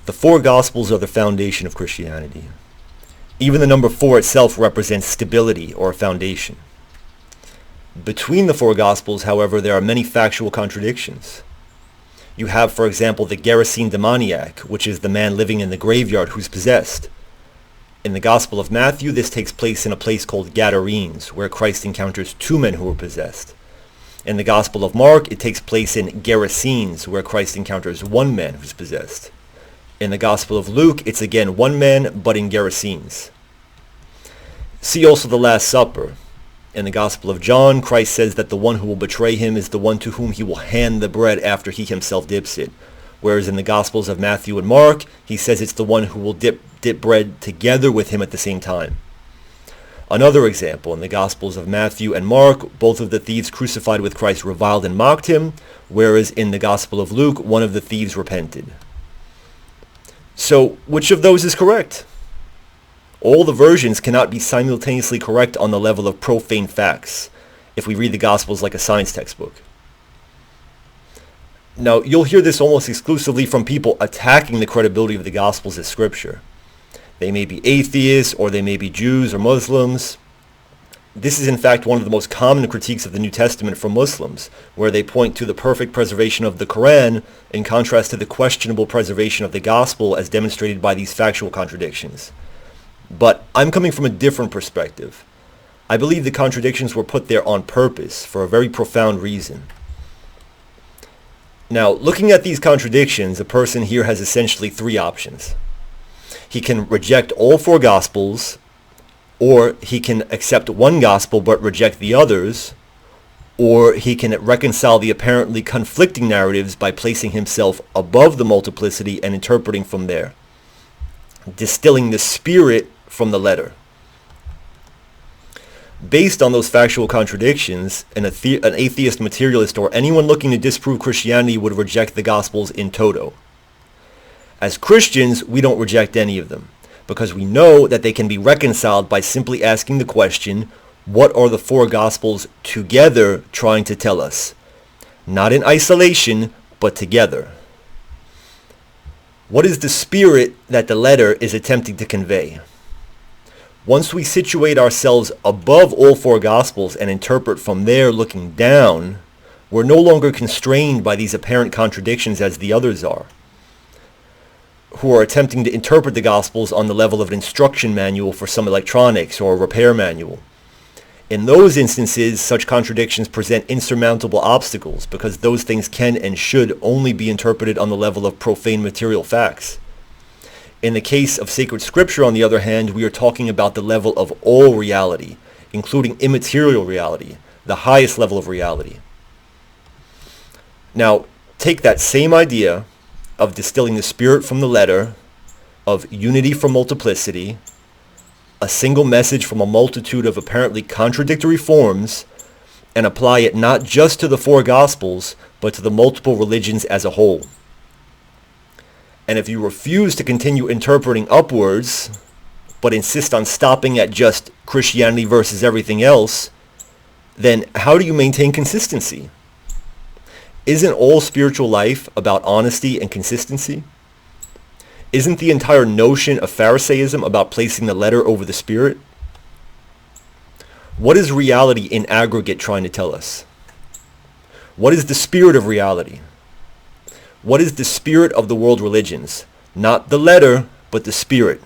The four Gospels are the foundation of Christianity. Even the number 4 itself represents stability or a foundation. Between the four Gospels, however, there are many factual contradictions. You have, for example, the Gerasene demoniac, which is the man living in the graveyard who's possessed. In the Gospel of Matthew, this takes place in a place called Gadarenes, where Christ encounters 2 men who were possessed. In the Gospel of Mark, it takes place in Gerasenes, where Christ encounters 1 man who's possessed. In the Gospel of Luke, it's again 1 man, but in Gerasenes. See also the Last Supper. In the Gospel of John, Christ says that the one who will betray him is the one to whom he will hand the bread after he himself dips it. Whereas in the Gospels of Matthew and Mark, he says it's the one who will dip bread together with him at the same time. Another example, in the Gospels of Matthew and Mark, both of the thieves crucified with Christ reviled and mocked him, whereas in the Gospel of Luke, one of the thieves repented. So, which of those is correct? All the versions cannot be simultaneously correct on the level of profane facts, if we read the Gospels like a science textbook. Now, you'll hear this almost exclusively from people attacking the credibility of the Gospels as scripture. They may be atheists, or they may be Jews or Muslims. This is in fact one of the most common critiques of the New Testament from Muslims, where they point to the perfect preservation of the Quran in contrast to the questionable preservation of the Gospel as demonstrated by these factual contradictions. But I'm coming from a different perspective. I believe the contradictions were put there on purpose for a very profound reason. Now, looking at these contradictions, a person here has essentially 3 options. He can reject all 4 Gospels, or he can accept one Gospel but reject the others, or he can reconcile the apparently conflicting narratives by placing himself above the multiplicity and interpreting from there, distilling the spirit from the letter. Based on those factual contradictions, an atheist materialist or anyone looking to disprove Christianity would reject the Gospels in toto. As Christians, we don't reject any of them, because we know that they can be reconciled by simply asking the question, what are the 4 Gospels together trying to tell us? Not in isolation, but together. What is the spirit that the letter is attempting to convey? Once we situate ourselves above all 4 Gospels and interpret from there looking down, we're no longer constrained by these apparent contradictions as the others are, who are attempting to interpret the Gospels on the level of an instruction manual for some electronics or a repair manual. In those instances, such contradictions present insurmountable obstacles because those things can and should only be interpreted on the level of profane material facts. In the case of sacred scripture, on the other hand, we are talking about the level of all reality, including immaterial reality, the highest level of reality. Now, take that same idea of distilling the spirit from the letter, of unity from multiplicity, a single message from a multitude of apparently contradictory forms, and apply it not just to the 4 Gospels, but to the multiple religions as a whole. And if you refuse to continue interpreting upwards, but insist on stopping at just Christianity versus everything else, then how do you maintain consistency? Isn't all spiritual life about honesty and consistency? Isn't the entire notion of Pharisaism about placing the letter over the spirit? What is reality in aggregate trying to tell us? What is the spirit of reality? What is the spirit of the world religions? Not the letter, but the spirit.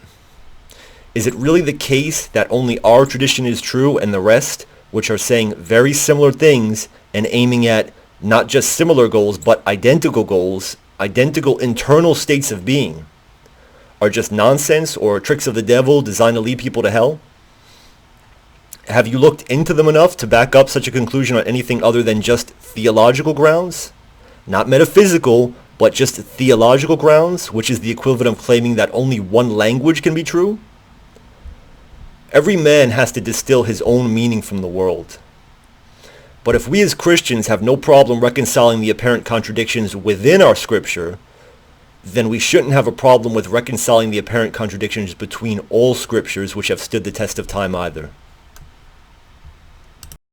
Is it really the case that only our tradition is true and the rest, which are saying very similar things and aiming at not just similar goals, but identical goals, identical internal states of being, are just nonsense or tricks of the devil designed to lead people to hell? Have you looked into them enough to back up such a conclusion on anything other than just theological grounds? Not metaphysical, but just theological grounds, which is the equivalent of claiming that only one language can be true? Every man has to distill his own meaning from the world. But if we as Christians have no problem reconciling the apparent contradictions within our scripture, then we shouldn't have a problem with reconciling the apparent contradictions between all scriptures which have stood the test of time either.